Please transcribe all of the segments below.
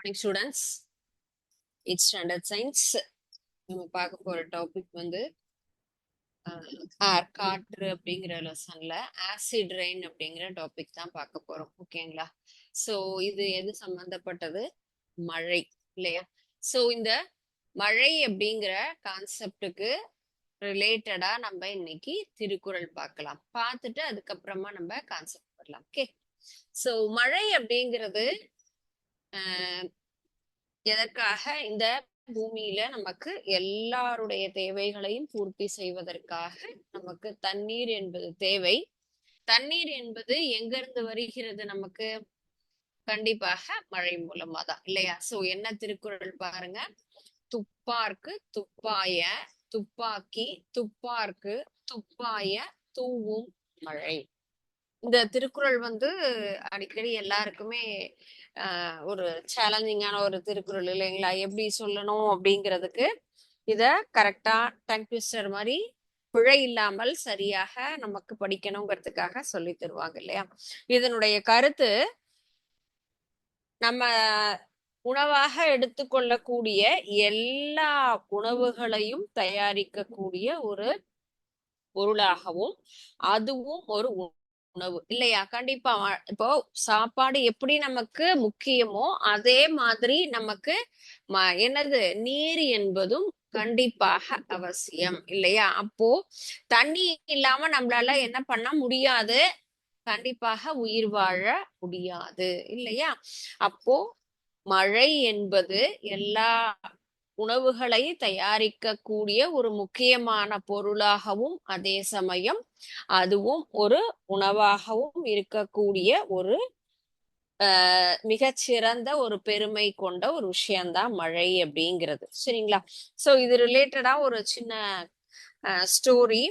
Morning students. Eight standard science. நம்ம பார்க்க போற டாபிக் வந்து ஏர் காற்று அப்படிங்கிற லெசன்ல ஆசிட் ரெயின் அப்படிங்கிற டாபிக் தான் பார்க்க போறோம். ஓகேங்களா? ஸோ இது எது சம்பந்தப்பட்டது? மழை இல்லையா? ஸோ இந்த மழை அப்படிங்கிற கான்செப்டுக்கு ரிலேட்டடா நம்ம இன்னைக்கு திருக்குறள் பார்க்கலாம். பார்த்துட்டு அதுக்கப்புறமா நம்ம கான்செப்ட் வரலாம். ஓகே. ஸோ மழை அப்படிங்கிறது எதற்காக? இந்த பூமியில நமக்கு எல்லாருடைய தேவைகளையும் பூர்த்தி செய்வதற்காக நமக்கு தண்ணீர் என்பது தேவை. தண்ணீர் என்பது எங்க இருந்து வருகிறது? நமக்கு கண்டிப்பாக மழை மூலமா தான் இல்லையா? சோ என்ன திருக்குறள் பாருங்க. துப்பார்க்கு துப்பாய துப்பாக்கி துப்பார்க்கு துப்பாய தூவும் மழை. இந்த திருக்குறள் வந்து அடிக்கடி எல்லாருக்குமே ஒரு சேலஞ்சிங்கான ஒரு திருக்குறள் இல்லைங்களா? எப்படி சொல்லணும் அப்படிங்கிறதுக்கு இத கரெக்டா டங் ட்விஸ்டர் மாதிரி பிழை இல்லாமல் சரியாக நமக்கு படிக்கணுங்கிறதுக்காக சொல்லி தருவாங்க இல்லையா? இதனுடைய கருத்து, நம்ம உணவாக எடுத்துக்கொள்ளக்கூடிய எல்லா உணவுகளையும் தயாரிக்கக்கூடிய ஒரு பொருளாகவும் அதுவும் ஒரு உணவு இல்லையா? கண்டிப்பா. இப்போ சாப்பாடு எப்படி நமக்கு முக்கியமோ அதே மாதிரி நமக்கு என்னது நீர் என்பதும் கண்டிப்பாக அவசியம் இல்லையா? அப்போ தண்ணி இல்லாம நம்மளால என்ன பண்ண முடியாது? கண்டிப்பாக உயிர் வாழ முடியாது இல்லையா? அப்போ மழை என்பது எல்லா உணவுகளை தயாரிக்கக்கூடிய ஒரு முக்கியமான பொருளாகவும் அதே சமயம் அதுவும் ஒரு உணவாகவும் இருக்கக்கூடிய ஒரு மிகச்சிறந்த ஒரு பெருமை கொண்ட ஒரு விஷயம்தான் மழை அப்படிங்கிறது. சரிங்களா? சோ இது ரிலேட்டடா ஒரு சின்ன ஸ்டோரி.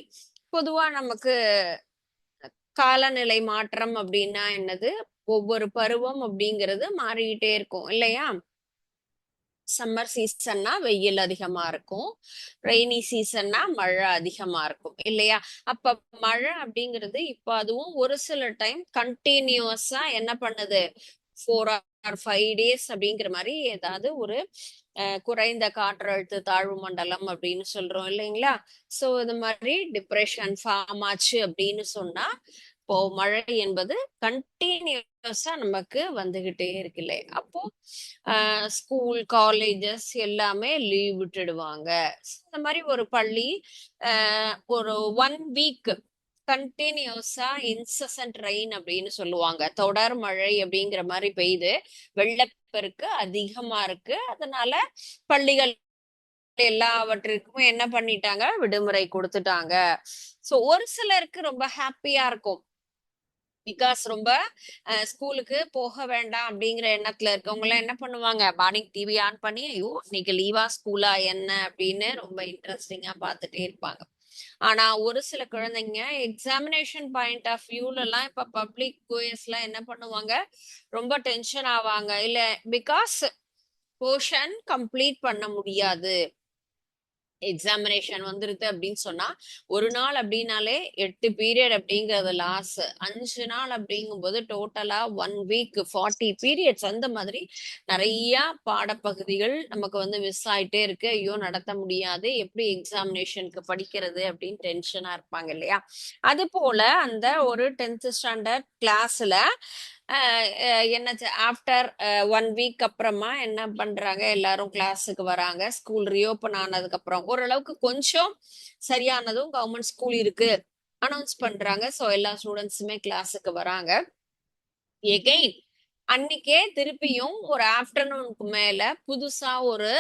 பொதுவா நமக்கு காலநிலை மாற்றம் அப்படின்னா என்னது? ஒவ்வொரு பருவம் அப்படிங்கிறது மாறிக்கிட்டே இருக்கும் இல்லையா? சம்மர் சீசன்னா வெயில் அதிகமா இருக்கும், ரெய்னி சீசன்னா மழை அதிகமா இருக்கும் இல்லையா? அப்ப மழை அப்படிங்கிறது இப்ப அதுவும் ஒரு சில டைம் கண்டினியூஸா என்ன பண்ணுது? 4 or 5 days அப்படிங்கிற மாதிரி ஏதாவது ஒரு குறைந்த காற்றழுத்த தாழ்வு மண்டலம் அப்படின்னு சொல்றோம் இல்லைங்களா? சோ இது மாதிரி டிப்ரெஷன் ஃபார்ம் ஆச்சு அப்படின்னு சொன்னா இப்போ மழை என்பது கண்டினியூஸா நமக்கு வந்துகிட்டே இருக்குல்ல. அப்போ ஸ்கூல் காலேஜஸ் எல்லாமே லீவ் விட்டுடுவாங்க. இந்த மாதிரி ஒரு பள்ளி ஒரு 1 week கண்டினியூஸா இன்சசன்ட் ரெயின் அப்படின்னு சொல்லுவாங்க, தொடர் மழை அப்படிங்கிற மாதிரி பெய்யுது, வெள்ளப்பெருக்கு அதிகமா இருக்கு, அதனால பள்ளிகள் எல்லாவற்றிற்கும் என்ன பண்ணிட்டாங்க? விடுமுறை கொடுத்துட்டாங்க. சோ ஒரு சிலருக்கு ரொம்ப ஹாப்பியா இருக்கும், பிகாஸ் ரொம்ப ஸ்கூலுக்கு போக வேண்டாம் அப்படிங்கிற எண்ணத்துல இருக்கவங்க எல்லாம் என்ன பண்ணுவாங்க? மார்னிங் டிவி ஆன் பண்ணி ஐயோ இன்னைக்கு லீவா ஸ்கூலா என்ன அப்படின்னு ரொம்ப இன்ட்ரெஸ்டிங்கா பார்த்துட்டே இருப்பாங்க. ஆனா ஒரு சில குழந்தைங்க எக்ஸாமினேஷன் பாயிண்ட் ஆஃப் வியூல எல்லாம் இப்ப பப்ளிக் கோயஸ்ல என்ன பண்ணுவாங்க? ரொம்ப டென்ஷன் ஆவாங்க. இல்ல பிகாஸ் போர்ஷன் கம்ப்ளீட் பண்ண முடியாது, எக்ஸாமினேஷன் வந்துருது அப்படின்னு சொன்னா ஒரு நாள் அப்படின்னாலே 8 பீரியட் அப்படிங்கறது லாஸ். 5 நாள் அப்படிங்கும்போது டோட்டலா 1 week 40 பீரியட்ஸ். அந்த மாதிரி நிறைய பாடப்பகுதிகள் நமக்கு வந்து மிஸ் ஆயிட்டே இருக்கு. ஐயோ நடத்த முடியாது, எப்படி எக்ஸாமினேஷனுக்கு படிக்கிறது அப்படின்னு டென்ஷனா இருப்பாங்க இல்லையா? அது போல அந்த ஒரு 10th ஸ்டாண்டர்ட் கிளாஸ்ல என்னாச்சு? ஆஃப்டர் 1 week அப்புறமா என்ன பண்றாங்க? எல்லாரும் கிளாஸுக்கு வராங்க. ஸ்கூல் ரீஓபன் ஆனதுக்கு அப்புறம் ஓரளவுக்கு கொஞ்சம் சரியானதும் கவர்மெண்ட் ஸ்கூல் இருக்கு அனௌன்ஸ் பண்றாங்க. ஸோ எல்லா ஸ்டூடெண்ட்ஸுமே கிளாஸுக்கு வராங்க. எகெயின் அன்னைக்கே திருப்பியும் ஒரு ஆஃப்டர்நூனுக்கு மேல புதுசா ஒரு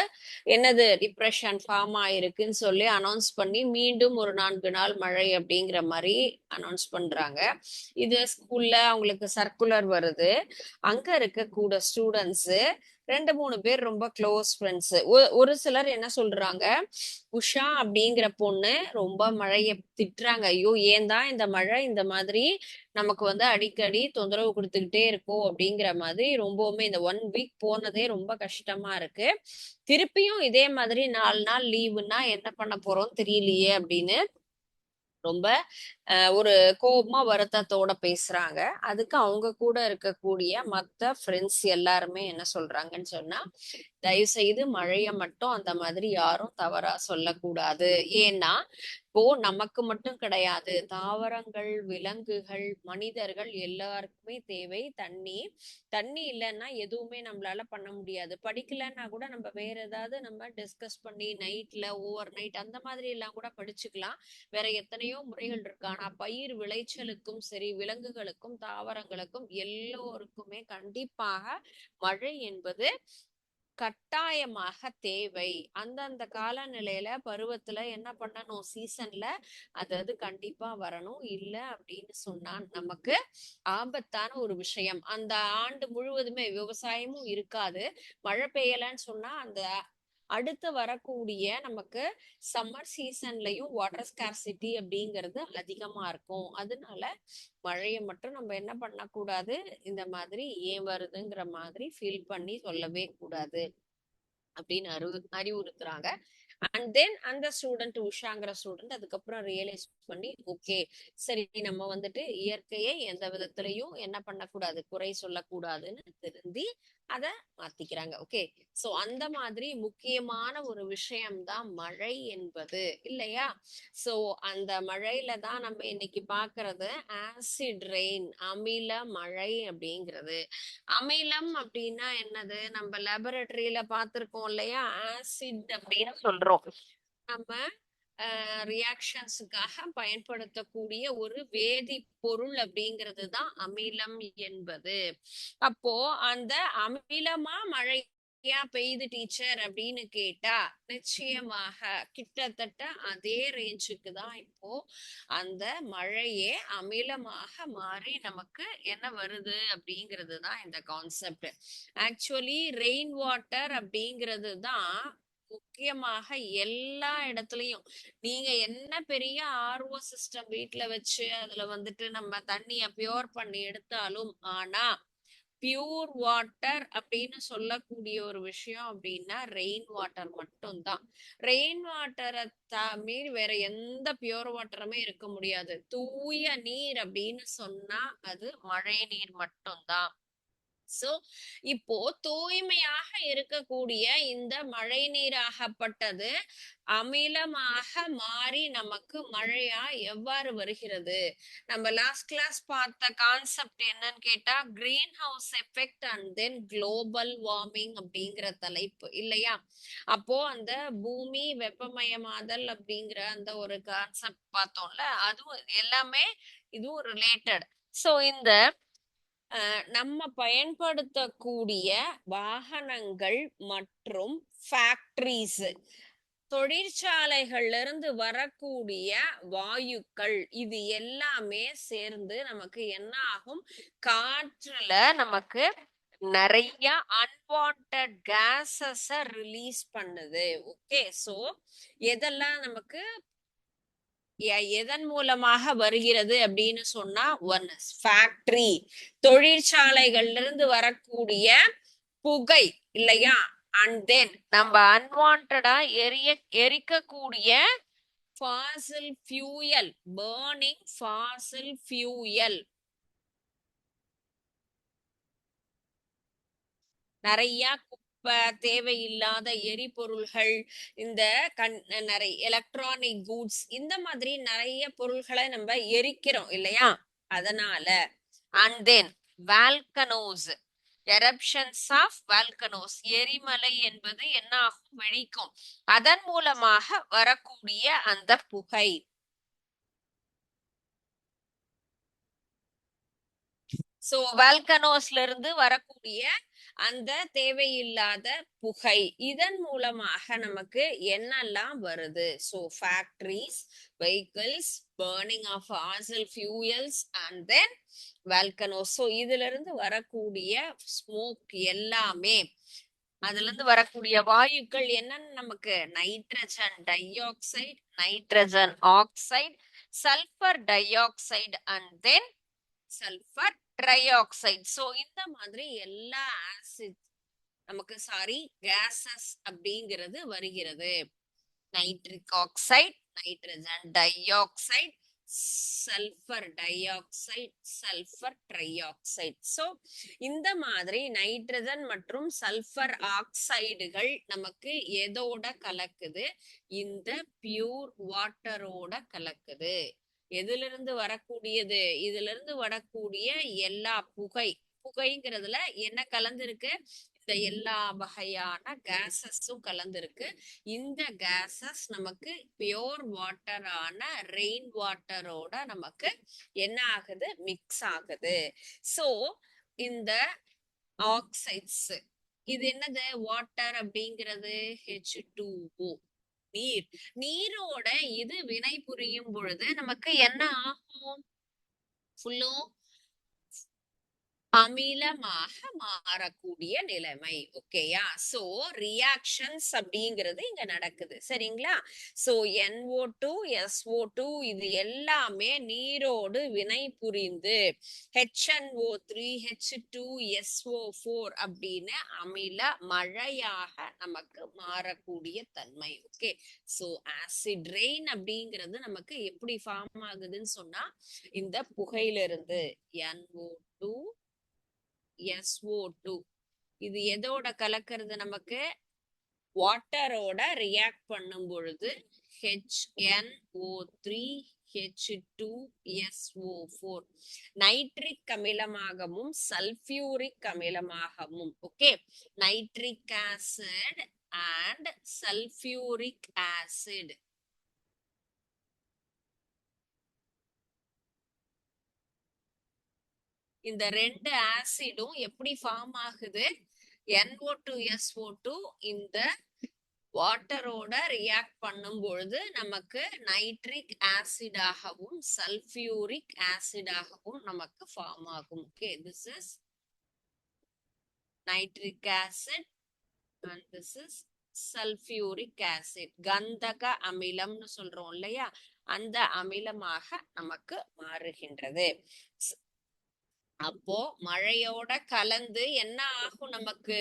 என்னது டிப்ரெஷன் ஃபார்ம் ஆயிருக்குன்னு சொல்லி அனௌன்ஸ் பண்ணி மீண்டும் ஒரு 4 நாள் மழை அப்படிங்கிற மாதிரி அனௌன்ஸ் பண்றாங்க. இது ஸ்கூல்ல அவங்களுக்கு சர்க்குலர் வருது. அங்க இருக்க கூட ஸ்டூடெண்ட்ஸ் 2-3 பேர் ரொம்ப க்ளோஸ் ஃப்ரெண்ட்ஸ். ஒரு சிலர் என்ன சொல்றாங்க? உஷா அப்படிங்கிற பொண்ணு ரொம்ப மழைய திட்டுறாங்க. ஐயோ ஏன் தான் இந்த மழை இந்த மாதிரி நமக்கு வந்து அடிக்கடி தொந்தரவு கொடுத்துக்கிட்டே இருக்கும் அப்படிங்கிற மாதிரி ரொம்பவுமே இந்த 1 week போனதே ரொம்ப கஷ்டமா இருக்கு. திருப்பியும் இதே மாதிரி 4 நாள் லீவுன்னா என்ன பண்ண போறோம் தெரியலையே அப்படின்னு ரொம்ப ஒரு கோபமா வருத்தத்தோட பேசுறாங்க. அதுக்கு அவங்க கூட இருக்கக்கூடிய மத்த ஃப்ரெண்ட்ஸ் எல்லாருமே என்ன சொல்றாங்கன்னு சொன்னா, தயவு செய்து மழைய மட்டும் அந்த மாதிரி யாரும் தவறா சொல்லக்கூடாது. ஏன்னா, இப்போ நமக்கு மட்டும் கிடையாது. தாவரங்கள், விலங்குகள், மனிதர்கள் எல்லாருக்குமே தேவை தண்ணி. தண்ணி இல்லன்னா எதுவுமே நம்மளால பண்ண முடியாது. படிக்கலன்னா கூட நம்ம வேற ஏதாவது நம்ம டிஸ்கஸ் பண்ணி நைட்ல ஓவர் நைட் அந்த மாதிரி எல்லாம் கூட படிச்சுக்கலாம். வேற எத்தனையோ முறைகள் இருக்கு. ஆனா பயிர் விளைச்சலுக்கும் சரி, விலங்குகளுக்கும், தாவரங்களுக்கும் எல்லோருக்குமே கண்டிப்பாக மழை என்பது கட்டாயமாக தேவை. அந்தந்த காலநிலையில பருவத்துல என்ன பண்ணணும், சீசன்ல அது கண்டிப்பா வரணும். இல்ல அப்படின்னு சொன்னா நமக்கு ஆபத்தான ஒரு விஷயம். அந்த ஆண்டு முழுவதுமே விவசாயமும் இருக்காது. மழை பெய்யலன்னு சொன்னா அந்த அடுத்து வரக்கூடிய நமக்கு சம்மர் சீசன்லயும் வாட்டர் ஸ்கார்சிட்டி அப்படிங்கிறது அதிகமா இருக்கும். அதனால மழையை மட்டும் நம்ம என்ன பண்ணக்கூடாது, இந்த மாதிரி ஏன் வருதுங்கிற மாதிரி ஃபீல் பண்ணி சொல்லவே கூடாது அப்படின்னு அறிவுறுத்துறாங்க. அண்ட் தென் அந்த ஸ்டூடெண்ட் உஷாங்கிற ஸ்டூடெண்ட் அதுக்கப்புறம் ரியலைஸ் பண்ணி ஓகே, சரி நம்ம இயற்கையை எந்த விதத்திலையும் என்ன பண்ணக்கூடாது, குறை சொல்லக்கூடாதுன்னு திருந்தி அத மாத்திக்கிறாங்க. ஓகே, சோ அந்த மாதிரி முக்கியமான ஒரு விஷயம்தான் மழை என்பது இல்லையா? சோ அந்த மழையில தான் நம்ம இன்னைக்கு பாக்குறது ஆசிட் ரெயின், அமில மழை அப்படிங்கிறது. அமிலம் அப்படின்னா என்னது, நம்ம லேபரட்டரியில பார்த்திருக்கோம் இல்லையா, ஆசிட் அப்படின்னு சொல்றோம். நம்ம ரியாக்ஷன்ஸுக்காக பயன்படுத்தக்கூடிய ஒரு வேதிப்பொருள் அப்படிங்கிறது தான் அமிலம் என்பது. அப்போ அந்த அமிலமா மழையா பெய்யுது டீச்சர் அப்படின்னு கேட்டா நிச்சயமாக கிட்டத்தட்ட அதே ரேஞ்சுக்கு தான் இப்போ அந்த மழையே அமிலமாக மாறி நமக்கு என்ன வருது அப்படிங்கிறது தான் இந்த கான்செப்ட். ஆக்சுவலி ரெயின் வாட்டர் அப்படிங்கிறது தான் முக்கியமாக எல்லா இடத்துலயும் நீங்க என்ன பெரிய ஆர்ஓ சிஸ்டம் வீட்டுல வச்சு அதுல நம்ம தண்ணிய பியூர் பண்ணி எடுத்தாலும், ஆனா பியூர் வாட்டர் அப்படின்னு சொல்லக்கூடிய ஒரு விஷயம் அப்படின்னா ரெயின் வாட்டர் மட்டும்தான். ரெயின் வாட்டரை மீறி வேற எந்த பியூர் வாட்டருமே இருக்க முடியாது. தூய நீர் அப்படின்னு சொன்னா அது மழை நீர் மட்டும்தான். சோ இப்போ தூய்மையாக இருக்கக்கூடிய இந்த மழை நீராகப்பட்டது அமிலமாக மாறி நமக்கு மழையா எவ்வாறு வருகிறது? நம்ம லாஸ்ட் கிளாஸ் பார்த்த கான்செப்ட் என்னன்னு கேட்டா green house effect and then global warming அப்படிங்கிற தலைப்பு இல்லையா? அப்போ அந்த பூமி வெப்பமயமாதல் அப்படிங்கிற அந்த ஒரு கான்செப்ட் பார்த்தோம்ல, அதுவும் எல்லாமே இதுவும் ரிலேட்டட். சோ இந்த நம்ம பயன்படுத்தக்கூடிய வாகனங்கள் மற்றும் ஃபேக்டரிஸ், தொழிற்சாலைகள்ல இருந்து வரக்கூடிய வாயுக்கள், இது எல்லாமே சேர்ந்து நமக்கு என்ன ஆகும், காற்றுல நமக்கு நிறைய அன்வான்ட் கேசஸ ரிலீஸ் பண்ணுது. ஓகே, சோ எதெல்லாம் நமக்கு எதன் மூலமாக வருகிறது அப்படின்னு சொன்னா, ஒன் ஃபேக்டரி, தொழிற்சாலைகள்ல இருந்து வரக்கூடிய புகை இல்லையா, அண்ட் தென் நம்ம அன்வான்டா எரிக்கக்கூடிய fossil fuel, burning fossil fuel, நிறைய குப்பை, தேவையில்லாத எரிபொருள்கள், இந்த நிறைய எலக்ட்ரானிக் கூட்ஸ், இந்த மாதிரி நிறைய பொருள்களை நம்ம எரிக்கிறோம் இல்லையா, அதனால. And then volcanoes, eruptions of volcanoes, எரிமலை என்பது என்ன ஆகும், வெடிக்கும். அதன் மூலமாக வரக்கூடிய அந்த புகை. சோ வால்கனோஸ்ல இருந்து வரக்கூடிய அந்த தேவையில்லாத புகை, இதன் மூலமாக நமக்கு என்னெல்லாம் வருது? So factories, vehicles, burning of fossil fuels and then volcanoes. So இதுல இருந்து வரக்கூடிய ஸ்மோக் எல்லாமே, அதுல இருந்து வரக்கூடிய வாயுக்கள் என்னன்னு நமக்கு nitrogen di oxide, nitrogen oxide, sulphur di oxide and then sulphur try oxide. So இந்த மாதிரி எல்லா ஆசிட் நமக்கு கேசஸ் அப்படிங்கிறது வருகிறது. Nitric oxide, nitrogen di oxide, sulphur di oxide, sulphur trioxide. So இந்த மாதிரி நைட்ரஜன் மற்றும் சல்ஃபர் ஆக்சைடுகள் நமக்கு எதோட கலக்குது? இந்த பியூர் வாட்டரோட கலக்குது. எதுல இருந்து வரக்கூடியது? இதுல இருந்து வரக்கூடிய எல்லா புகைங்கிறதுல என்ன கலந்துருக்கு? இந்த எல்லா வகையான கேசஸும் கலந்துருக்கு. இந்த கேசஸ் நமக்கு பியோர் வாட்டரான ரெயின் வாட்டரோட நமக்கு என்ன ஆகுது? மிக்ஸ் ஆகுது. சோ இந்த ஆக்சைட்ஸ், இது என்னது? வாட்டர் அப்படிங்கிறது H2O, நீர். நீரோட இது வினை புரியும் பொழுது நமக்கு என்ன ஆகும்? ஃபுல்லும் அமிலமாக மாறக்கூடிய நிலைமை. ஓகேயா? சோ ரியாக்ஷன்ஸ் அப்படிங்கிறது இங்க நடக்குது. சரிங்களா? சோ NO2, SO2 இது எல்லாமே நீரோடு வினை புரிந்து HNO3, H2SO4 அப்படின்னு அமில மழையாக நமக்கு மாறக்கூடிய தன்மை. ஓகே. சோ ஆசிட் ரெயின் அப்படிங்கிறது நமக்கு எப்படி ஃபார்ம் ஆகுதுன்னு சொன்னா இந்த புகையிலிருந்து NO2, SO2 இது எதோட கலக்கிறது? நமக்கு வாட்டரோட ரியாக்ட் பண்ணும் பொழுது HNO3, H2SO4 நைட்ரிக் அமிலமாகவும் சல்பியூரிக் அமிலமாகவும். Okay. Nitric acid and sulfuric acid இந்த ரெண்டு ஆசிடும் எப்படி ஃபார்ம் ஆகுது? NO2, SO2 இந்த வாட்டரோட ரியாக்ட் பண்ணும் பொழுது நமக்கு நைட்ரிக் ஆசிடாகவும் சல்பியூரிக் ஆசிடாகவும் நமக்கு ஃபார்ம் ஆகும். Okay. This is nitric acid and this is sulphuric acid. கந்தக அமிலம்னு சொல்றோம் இல்லையா? அந்த அமிலமாக நமக்கு மாறுகின்றது. அப்போ மழையோட கலந்து என்ன ஆகும்? நமக்கு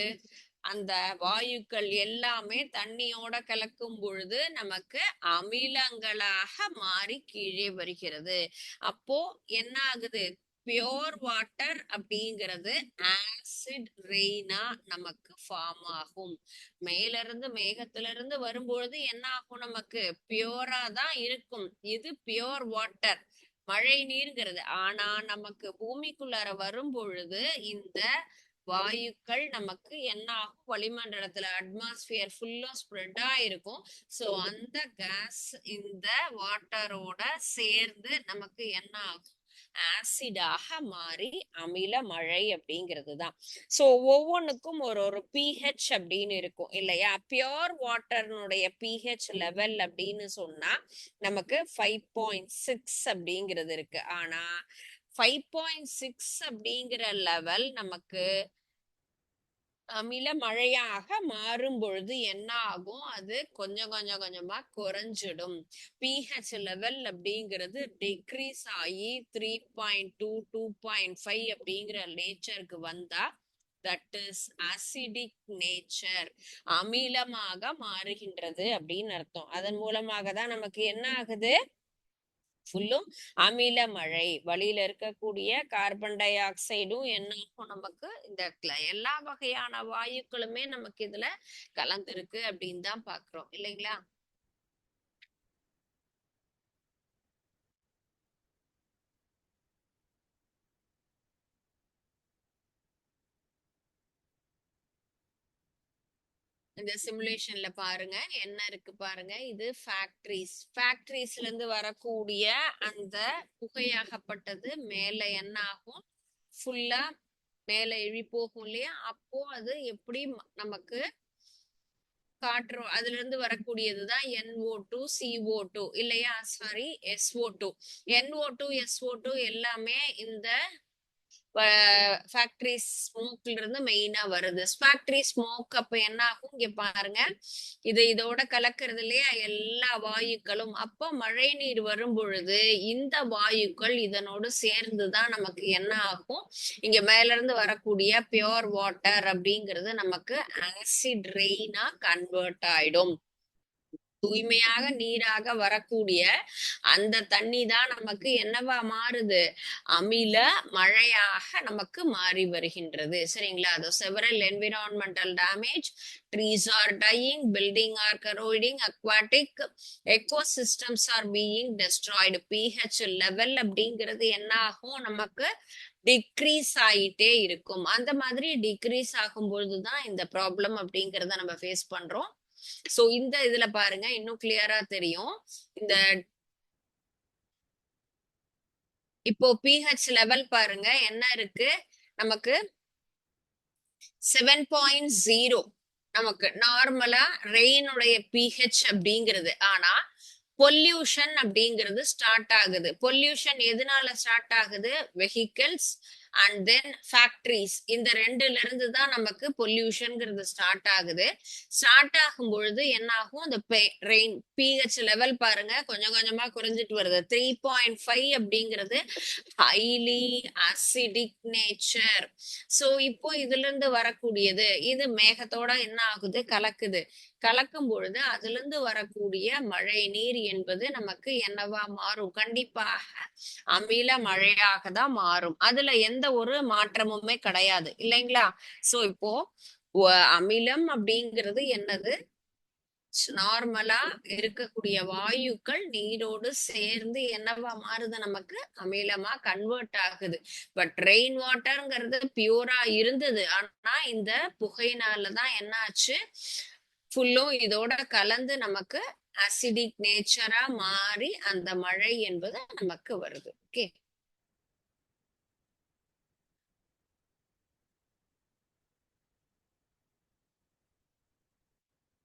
அந்த வாயுக்கள் எல்லாமே தண்ணியோட கலக்கும் பொழுது நமக்கு அமிலங்களாக மாறி கீழே வருகிறது. அப்போ என்ன ஆகுது? பியோர் வாட்டர் அப்படிங்கிறது ஆசிட் ரெயினா நமக்கு ஃபார்ம் ஆகும். மேல இருந்து மேகத்துல இருந்து வரும்பொழுது என்ன ஆகும்? நமக்கு பியோரா தான் இருக்கும். இது பியோர் வாட்டர், மழை நீர்ங்கிறது. ஆனா நமக்கு பூமிக்குள்ளார வரும் பொழுது இந்த வாயுக்கள் நமக்கு என்ன ஆகும்? வளிமண்டலத்துல அட்மாஸ்பியர் ஃபுல்லா ஸ்ப்ரெட் ஆயிருக்கும். சோ அந்த கேஸ் இந்த வாட்டரோட சேர்ந்து நமக்கு என்ன ஆகும்? ஆசிடாக மாறி அமில மழை அப்படிங்கிறது தான். சோ ஒவ்வொன்றுக்கும் ஒரு pH அப்படின்னு இருக்கும் இல்லையா? பியோர் வாட்டர்னுடைய pH லெவல் அப்படின்னு சொன்னா நமக்கு 5.6 அப்படிங்கிறது இருக்கு. ஆனா 5.6 அப்படிங்கிற லெவல் நமக்கு அமில மழையாக மாறும் பொழுது என்ன ஆகும்? அது கொஞ்சம் கொஞ்சமா குறைஞ்சிடும். pH லெவல் அப்படிங்கிறது டிக்ரீஸ் ஆகி 3.2, 2.5 அப்படிங்கிற நேச்சருக்கு வந்தா தட் இஸ் அசிடிக் நேச்சர், அமிலமாக மாறுகின்றது அப்படின்னு அர்த்தம். அதன் மூலமாக தான் நமக்கு என்ன ஆகுது? ஃபுல்லும் அமில மழை. வழியில இருக்கக்கூடிய கார்பன் டை ஆக்சைடும் என்ன ஆகும்? நமக்கு இந்த எல்லா வகையான வாயுக்களுமே நமக்கு இதுல கலந்துருக்கு அப்படின்னு தான் பாக்குறோம் இல்லைங்களா? இந்த சிமுலேஷன்ல பாருங்க என்ன இருக்கு பாருங்க. இது ஃபேக்டரிஸ்ல இருந்து வரக்கூடிய அந்த புகையாகப்பட்டது மேல என்ன ஆகும்? ஃபுல்லா மேல எழுதி போகும் இல்லையா? அப்போ அது எப்படி நமக்கு காட்டுறோம்? அதுல இருந்து வரக்கூடியதுதான் NO2, CO2 இல்லையா? Sorry, SO2. NO2, SO2 எல்லாமே இந்த ஃபேக்டரி ஸ்மோக்ல இருந்து மெயினா வருது. ஃபேக்டரி ஸ்மோக் அப்ப என்ன ஆகும்? இங்க பாருங்க, இதோட கலக்கிறது இல்லையா எல்லா வாயுக்களும். அப்ப மழை நீர் வரும் பொழுது இந்த வாயுக்கள் இதனோடு சேர்ந்துதான் நமக்கு என்ன ஆகும்? இங்க மேல இருந்து வரக்கூடிய பியோர் வாட்டர் அப்படிங்கிறது நமக்கு ஆசிட் ரெயினா கன்வெர்ட் ஆயிடும். தூய்மையாக நீராக வரக்கூடிய அந்த தண்ணி தான் நமக்கு என்னவா மாறுது, அமில மழையாக நமக்கு மாறி வருகின்றது. சரிங்களா? அது several environmental damage, trees are dying, building are corroding, aquatic ecosystems are being destroyed. PH level அப்படிங்கிறது என்ன ஆகும், நமக்கு டிக்ரீஸ் ஆயிட்டே இருக்கும். அந்த மாதிரி டிக்ரீஸ் ஆகும்பொழுதுதான் இந்த ப்ராப்ளம் அப்படிங்கறத நம்ம ஃபேஸ் பண்றோம். சோ இந்த இதுல பாருங்க இன்னும் கிளியரா தெரியும். இந்த இப்போ பிஹெச் லெவல் பாருங்க என்ன இருக்கு, நமக்கு 7.0 நமக்கு நார்மலா ரெயினுடைய பிஹெச் அப்படிங்கிறது. ஆனா பொல்யூஷன் அப்படிங்கிறது ஸ்டார்ட் ஆகுது. பொல்யூஷன் எதனால ஸ்டார்ட் ஆகுது, வெஹிக்கிள்ஸ் அண்ட் தென் ஃபேக்டரிஸ், இந்த ரெண்டுல இருந்து தான் நமக்கு பொல்யூஷன்ங்கிறது ஸ்டார்ட் ஆகுது. ஸ்டார்ட் ஆகும் பொழுது என்ன ஆகும், இந்த ரெயின் பிஹெச் லெவல் பாருங்க கொஞ்சம் கொஞ்சமா குறைஞ்சிட்டு வருது. 3.5 அப்படிங்கிறது ஹைலி அசிடிக் நேச்சர். சோ இப்போ இதுல இருந்து வரக்கூடியது, இது மேகத்தோட என்ன ஆகுது, கலக்குது. கலக்கும் பொழுது அதுல இருந்து வரக்கூடிய மழை நீர் என்பது நமக்கு என்னவா மாறும், கண்டிப்பாக அமில மழையாக தான் மாறும். அதுல எந்த ஒரு மாற்றமுமே கிடையாது இல்லைங்களா? சோ இப்போ அமிலம் அப்படிங்கிறது என்னது, நார்மலா இருக்கக்கூடிய வாயுக்கள் நீரோடு சேர்ந்து என்னவா மாறுது, நமக்கு அமிலமா கன்வெர்ட் ஆகுது. பட் ரெயின் வாட்டர்ங்கிறது பியூரா இருந்தது. ஆனா இந்த புகையினாலதான் என்ன ஆச்சு, ஃபுல்லும் இதோட கலந்து நமக்கு அசிடிக் நேச்சரா மாறி அந்த மழை என்பது நமக்கு வருது. ஓகே,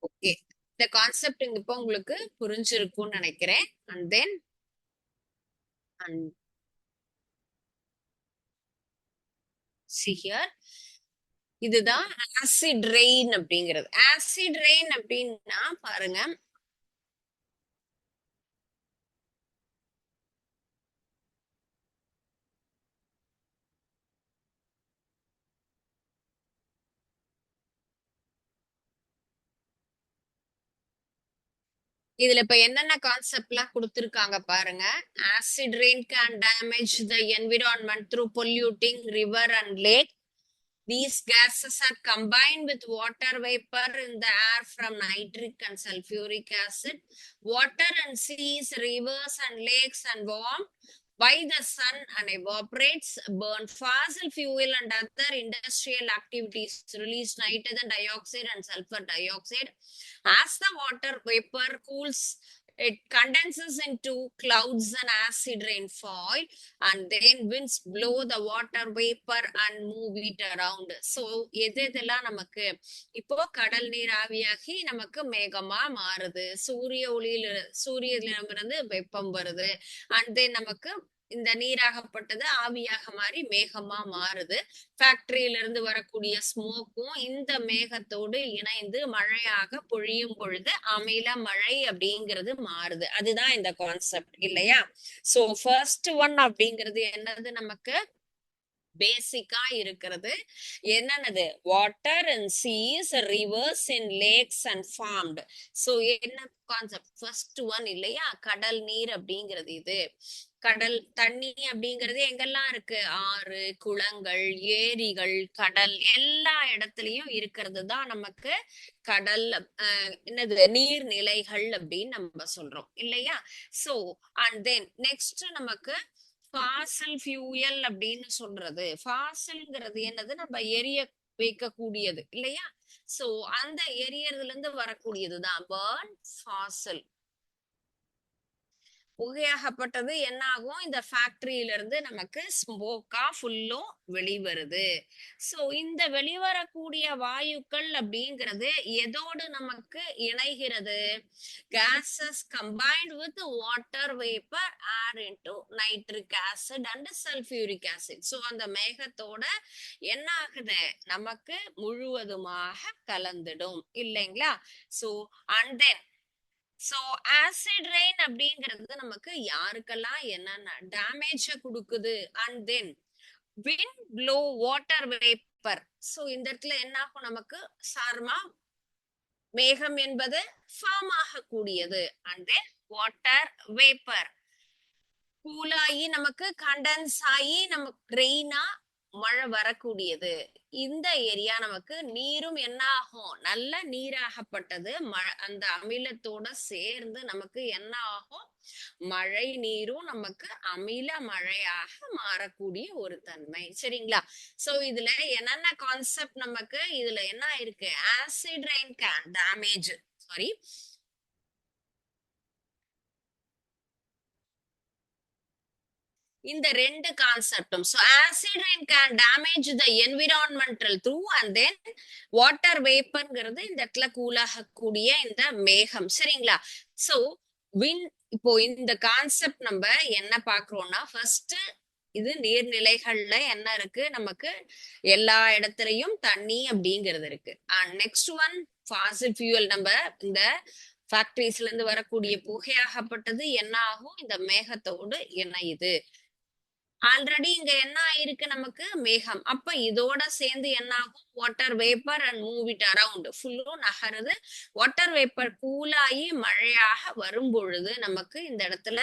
ஓகே, இந்த கான்செப்ட் இப்போ உங்களுக்கு புரிஞ்சிருக்கும்னு நினைக்கிறேன். And then and see here, இதுதான் ஆசிட் ரெயின் அப்படிங்கிறது. ஆசிட் ரெயின் அப்படின்னா பாருங்க, இதுல இப்ப என்னென்ன கான்செப்ட் எல்லாம் கொடுத்திருக்காங்க பாருங்க. Acid rain can damage the environment through polluting river and lake. These gases are combined with water vapor in the air from nitric and sulfuric acid. Water and seas, rivers and lakes and warm by the sun and evaporates, burn fossil fuel and other industrial activities, release nitrogen dioxide and sulfur dioxide. As the water vapor cools, it condenses into clouds and acid rainfall, and then winds blow the water vapor and move it around. So எதெல்லாம் நமக்கு இப்போ கடல் நீர் ஆவியாகி நமக்கு மேகமா மாறுது, சூரியனிலிருந்து வெப்பம் வருது, அண்ட் தென் நமக்கு இந்த நீராகப்பட்டது ஆவியாக மாறி மேகமா மாறுது. ஃபேக்டரியில இருந்து வரக்கூடிய ஸ்மோக்கும் இந்த மேகத்தோடு இணைந்து மழையாக பொழியும் பொழுது அமில மழை அப்படிங்கிறது மாறுது. அதுதான் இந்த கான்செப்ட் இல்லையா? சோ ஃபர்ஸ்ட் ஒன் அப்படிங்கிறது என்னது, நமக்கு பேசிக்கா இருக்கிறது என்னன்னது, water and seas, rivers and lakes and formed. So என்ன கான்செப்ட், ஃபர்ஸ்ட் ஒன் இல்லையா, கடல் நீர் அப்படிங்கிறது. இது கடல் தண்ணி அப்படிங்கிறது எங்கெல்லாம் இருக்கு, ஆறு, குளங்கள், ஏரிகள், கடல் எல்லா இடத்துலயும் இருக்கிறது தான் நமக்கு கடல், என்னது, நீர்நிலைகள் அப்படின்னு நம்ம சொல்றோம் இல்லையா? சோ அண்ட் தென் நெக்ஸ்ட் நமக்கு ஃபாசல் ஃபியூயல் அப்படின்னு சொல்றது. ஃபாசல்ங்கிறது என்னது, நம்ம எரிய வைக்கக்கூடியது இல்லையா? சோ அந்த எரியறதுல இருந்து வரக்கூடியதுதான் பர்ன் ஃபாசல். புகையாகப்பட்டது என்ன ஆகும், இந்த ஃபேக்டரியில இருந்து நமக்கு ஸ்மோக்கா ஃபுல்லும் வெளிவருது. சோ இந்த வெளிவரக்கூடிய வாயுக்கள் அப்படிங்கிறது எதோடு நமக்கு இணைகிறது, gases combined with water vapor air into nitric acid and sulfuric acid. So அந்த மேகத்தோட என்ன ஆகுது, நமக்கு முழுவதுமாக கலந்துடும் இல்லைங்களா? So and then so acid rain அப்படிங்கிறது நமக்கு யாருக்கெல்லாம் என்னென்ன டேமேஜ கொடுக்குது, and then wind blow water vapor. So இந்த இடத்துல என்ன ஆகும், நமக்கு சார்மா மேகம் என்பது ஃபார்ம் ஆகக்கூடியது. அண்ட் தென் வாட்டர் வேப்பர் கூலாகி நமக்கு கண்டன்ஸ் ஆகி நமக்கு ரெயினா மழை வரக்கூடியது. இந்த ஏரியா நமக்கு நீரும் என்ன ஆகும், நல்ல நீராகப்பட்டது அந்த அமிலத்தோட சேர்ந்து நமக்கு என்ன ஆகும், மழை நீரும் நமக்கு அமில மழையாக மாறக்கூடிய ஒரு தன்மை. சரிங்களா? சோ இதுல என்னென்ன கான்செப்ட் நமக்கு இதுல என்ன இருக்கு, acid rain can damage, sorry, இந்த ரெண்டு கான்செப்டும். So acid rain can damage the environmental through and then water vaporங்கிறது இந்த இடத்துல கூலாகக்கூடிய இந்த மேகம். சரிங்களா? சோ இப்போ இந்த கான்செப்ட் நம்ம என்ன பாக்குறோம்னா, ஃபர்ஸ்ட் இது நீர்நிலைகள்ல என்ன இருக்கு, நமக்கு எல்லா இடத்துலயும் தண்ணி அப்படிங்கிறது இருக்கு. And next one Fazil fuel, நம்ம இந்த ஃபேக்டரிஸ்ல இருந்து வரக்கூடிய புகையாகப்பட்டது என்ன ஆகும், இந்த மேகத்தோடு இணையுது. ஆல்ரெடி இங்க என்ன ஆயிருக்கு, நமக்கு மேகம். அப்ப இதோட சேர்ந்து என்ன ஆகும், water vapour and move it around, ஃபுல்லும் நகருது. வாட்டர் வேப்பர் கூலாகி மழையாக வரும் பொழுது நமக்கு இந்த இடத்துல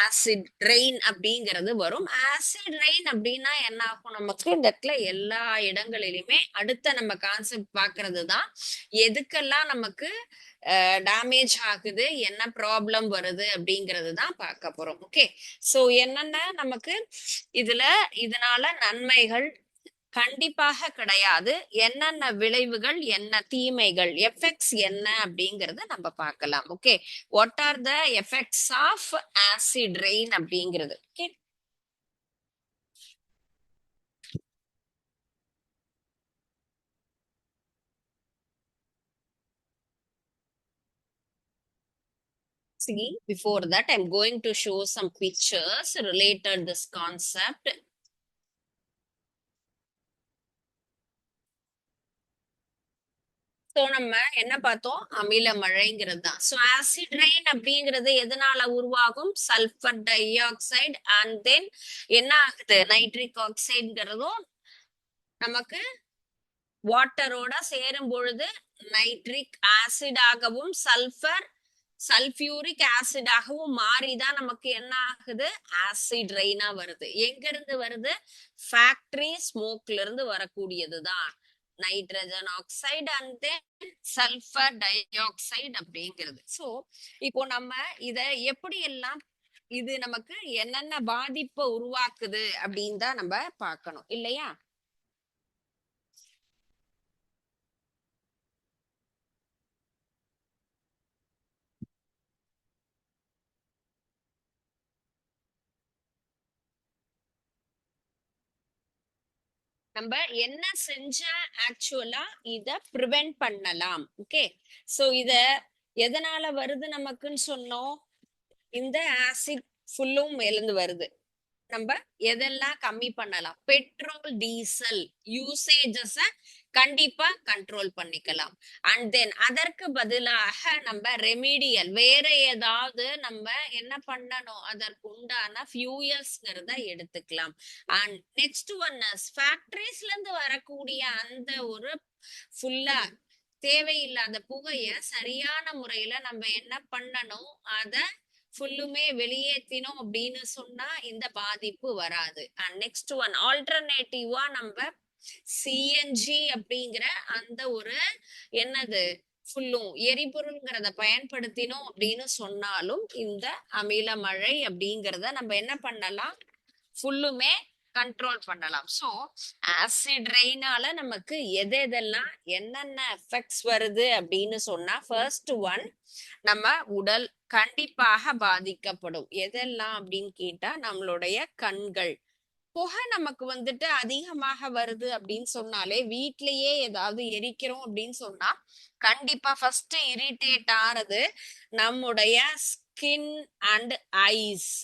ஆசிட் ரெயின் அப்படிங்கிறது வரும். ஆசிட் ரெயின் அப்படின்னா என்ன ஆகும், நமக்கு இந்த இடத்துல எல்லா இடங்களிலுமே அடுத்த நம்ம கான்செப்ட் பாக்குறது தான், எதுக்கெல்லாம் நமக்கு டேமேஜ் ஆகுது, என்ன ப்ராப்ளம் வருது அப்படிங்கிறது தான் பார்க்க போறோம். ஓகே, சோ என்னென்ன நமக்கு இதுல இதனால நன்மைகள் கண்டிப்பாக கிடையாது, என்னென்ன விளைவுகள், என்ன தீமைகள், எஃபெக்ட்ஸ் என்ன அப்படிங்கறத நம்ம பார்க்கலாம். Okay, what are the effects of acid rain அப்படிங்கிறது. Okay, see, before that I'm going to show some pictures related this concept. So நம்ம என்ன பார்த்தோம், அமில மழைங்கிறது தான். சோ ஆசிட் ரெயின் அப்படிங்கிறது எதனால உருவாகும், சல்பர் டை ஆக்சைடு அண்ட் தென் என்ன ஆகுது, நைட்ரிக் ஆக்சைடுங்கிறதும் நமக்கு வாட்டரோட சேரும் பொழுது நைட்ரிக் ஆசிடாகவும் சல்பர் சல்பியூரிக் ஆசிடாகவும் மாறிதான் நமக்கு என்ன ஆகுது, ஆசிட் ரெயினா வருது. எங்க இருந்து வருது, ஃபேக்டரி ஸ்மோக்ல இருந்து வரக்கூடியதுதான் nitrogen oxide and then sulphur dioxide அப்படிங்கிறது. சோ இப்போ நம்ம இத எப்படி எல்லாம், இது நமக்கு என்னென்ன பாதிப்பை உருவாக்குது அப்படின்னு தான் நம்ம பார்க்கணும் இல்லையா? நம்ம என்ன செஞ்சா ஆக்சுவலா இத ப்ரிவென்ட் பண்ணலாம். ஓகே, சோ இத எதனால வருது நமக்குன்னு சொன்னோம், இந்த ஆசிட் ஃபுல்லும் மேலிருந்து வருது. நம்ம எதெல்லாம் கம்மி பண்ணலாம், பெட்ரோல் டீசல் யூசேஜஸ கண்டிப்பா கண்ட்ரோல் பண்ணிக்கலாம். அண்ட் தென் அதற்கு பதிலாக நம்ம ரெமிடியல் வேற ஏதாவது நம்ம என்ன பண்ணணும், அதற்கு உண்டான ஃபியூயல்ஸ்ங்கிறத எடுத்துக்கலாம். அண்ட் நெக்ஸ்ட் ஒன் ஃபேக்டரிஸ்ல இருந்து வரக்கூடிய அந்த ஒரு ஃபுல்லா தேவையில்லாத புகைய சரியான முறையில நம்ம என்ன பண்ணணும், அத ஃபுல்லுமே வெளியேற்றினோம் அப்படின்னு சொன்னா இந்த பாதிப்பு வராது. அண்ட் நெக்ஸ்ட் ஒன் ஆல்டர்னேட்டிவா நம்ம சிஎன்ஜி அப்படிங்கிற அந்த ஒரு என்னது ஃபுல்லும் எரிபொருள்ங்கிறத பயன்படுத்தினோம் அப்படின்னு சொன்னாலும் இந்த அமில மழை அப்படிங்கிறத நம்ம என்ன பண்ணலாம், ஃபுல்லுமே கண்ட்ரோல் பண்ணலாம். சோ ஆசிட் ரெயினால நமக்கு எதெல்லாம் என்னென்ன எஃபெக்ட்ஸ் வருது அப்படின்னு சொன்னா, ஃபர்ஸ்ட் ஒன் நம்ம உடல் கண்டிப்பாக பாதிக்கப்படும். எதெல்லாம் அப்படின்னு கேட்டா, நம்மளுடைய கண்கள். புகை நமக்கு வந்துட்டு அதிகமாக வருது அப்படின்னு சொன்னாலே, வீட்லயே ஏதாவது எரிக்கிறோம் அப்படின்னு சொன்னா கண்டிப்பா ஃபர்ஸ்ட் இரிட்டேட் ஆறது நம்முடைய skin and eyes.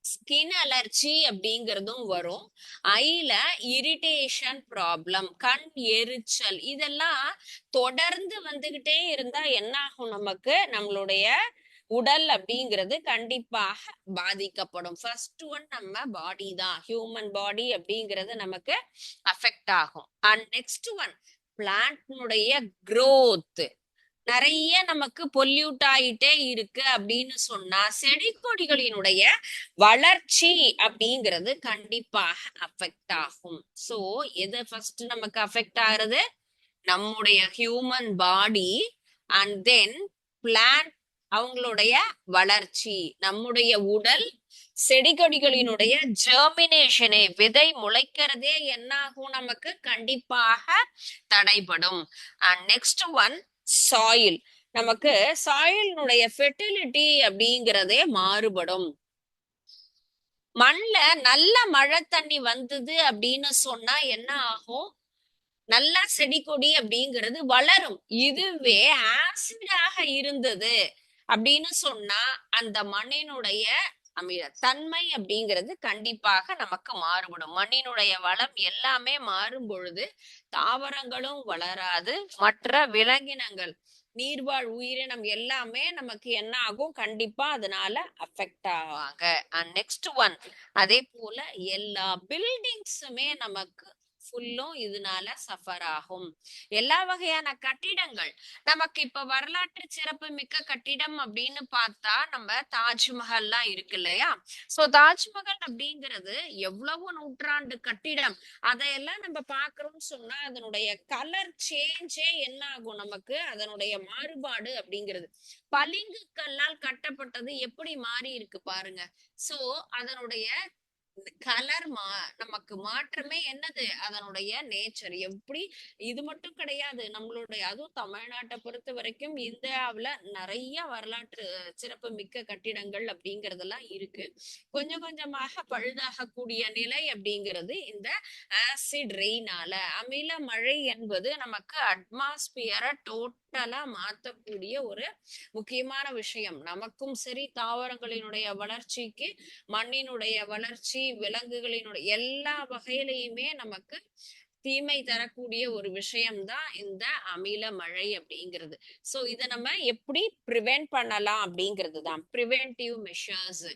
Skin allergy அப்படிங்கிறதும் வரும், ஐல இரிட்டேஷன் ப்ராப்ளம், கண் எரிச்சல், இதெல்லாம் தொடர்ந்து வந்துகிட்டே இருந்தா என்ன ஆகும், நமக்கு நம்மளுடைய உடல் அப்படிங்கிறது கண்டிப்பாக பாதிக்கப்படும். ஃபர்ஸ்ட் ஒன் நம்ம பாடி தான், ஹியூமன் பாடி அப்படிங்கிறது நமக்கு அஃபெக்ட் ஆகும். அண்ட் நெக்ஸ்ட் ஒன் பிளான்ட்னுடைய growth நிறைய நமக்கு பொல்யூட் ஆயிட்டே இருக்கு அப்படின்னு சொன்னா செடி கொடிகளினுடைய வளர்ச்சி அப்படிங்கிறது கண்டிப்பாக அஃபெக்ட் ஆகும். சோ எது ஃபர்ஸ்ட் நமக்கு அஃபெக்ட் ஆகுறது? நம்முடைய human body and then plant அவங்களுடைய வளர்ச்சி, நம்முடைய உடல், செடி கொடிகளினுடைய ஜெர்மினேஷனே விதை முளைக்கிறதே என்ன ஆகும்? நமக்கு கண்டிப்பாக தடைபடும். And next one soil. நமக்கு சாயிலினுடைய ஃபெர்டிலிட்டி அப்படிங்கிறதே மாறுபடும். மண்ல நல்ல மழை தண்ணி வந்தது அப்படின்னு சொன்னா என்ன ஆகும்? நல்லா செடி கொடி அப்படிங்கிறது வளரும். இதுவே ஆசிடாக இருந்தது அப்படின்னு சொன்னா அந்த மண்ணினுடைய அமில தன்மை அப்படிங்கிறது கண்டிப்பாக நமக்கு மாறுபடும். மண்ணினுடைய வளம் எல்லாமே மாறும் பொழுது தாவரங்களும் வளராது, மற்ற விலங்கினங்கள், நீர்வாழ் உயிரினம் எல்லாமே நமக்கு என்ன ஆகும்? கண்டிப்பா அதனால அஃபெக்ட் ஆவாங்க. அண்ட் நெக்ஸ்ட் ஒன், அதே போல எல்லா பில்டிங்ஸுமே நமக்கு ஃபுல்லும் இதனால சஃபர் ஆகும். எல்லா வகையான கட்டிடங்கள் நமக்கு இப்ப வரலாற்று சிறப்பு மிக்க கட்டிடம் அப்படின்னு பார்த்தா நம்ம தாஜ்மஹல்லாம் இருக்கு இல்லையா? சோ தாஜ்மஹல் அப்படிங்கிறது எவ்வளவு நூற்றாண்டு கட்டிடம். அதையெல்லாம் நம்ம பாக்குறோம்னு சொன்னா அதனுடைய கலர் சேஞ்சே என்ன ஆகும்? நமக்கு அதனுடைய மாறுபாடு அப்படிங்கிறது பளிங்கு கல்லால் கட்டப்பட்டது எப்படி மாறி இருக்கு பாருங்க. சோ அதனுடைய கலர் நமக்கு மாற்றமே என்னது? அதனுடைய நேச்சர். எப்படி இது மட்டும் கிடையாது, நம்மளுடைய அதுவும் தமிழ்நாட்டை பொறுத்த வரைக்கும் இந்தியாவுல நிறைய வரலாற்று சிறப்பு மிக்க கட்டிடங்கள் அப்படிங்கறதெல்லாம் இருக்கு. கொஞ்சம் கொஞ்சமாக பழுதாகக்கூடிய நிலை அப்படிங்கிறது இந்த ஆசிட் ரெயினால. அமில மழை என்பது நமக்கு அட்மாஸ்பியரை டோட்டலா மாத்தக்கூடிய ஒரு முக்கியமான விஷயம். நமக்கும் சரி, தாவரங்களினுடைய வளர்ச்சிக்கு, மண்ணினுடைய வளர்ச்சி, விலங்குகளினுடைய எல்லா வகையிலையுமே நமக்கு தீமை தரக்கூடிய ஒரு விஷயம்தான் இந்த அமில மழை அப்படிங்கிறது. சோ இதை நம்ம எப்படி ப்ரிவென்ட் பண்ணலாம் அப்படிங்கிறது தான் ப்ரிவென்டிவ் மெஷர்ஸ்.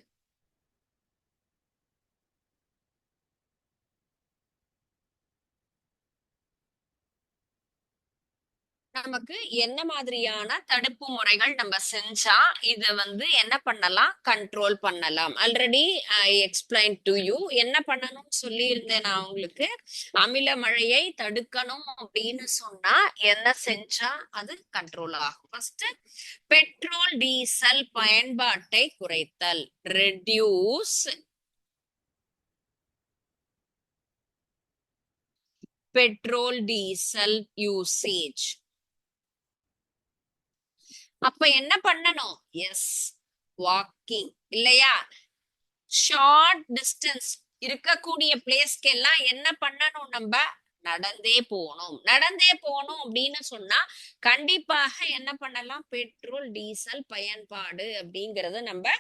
நமக்கு என்ன மாதிரியான தடுப்பு முறைகள் நம்ம செஞ்சா இத என்ன பண்ணலாம்? கண்ட்ரோல் பண்ணலாம். Already I explain to you. என்ன பண்ணணும்னு சொல்லி இருந்தேன் நான் உங்களுக்கு. அமில மழையை தடுக்கணும் அப்படின்னு சொன்னா என்ன செஞ்சா அது கண்ட்ரோல் ஆகும்? ஃபர்ஸ்ட், பெட்ரோல் டீசல் பயன்பாட்டை குறைத்தல். Reduce petrol diesel usage. அப்ப என்ன பண்ணணும்? எஸ், வாக்கிங் இல்லையா? ஷார்ட் டிஸ்டன்ஸ் இருக்கக்கூடிய பிளேஸ்க்கு எல்லாம் என்ன பண்ணணும்? நம்ம நடந்தே போகணும். நடந்தே போகணும் அப்படின்னு சொன்னா கண்டிப்பாக என்ன பண்ணலாம்? பெட்ரோல் டீசல் பயன்பாடு அப்படிங்கறத நம்ம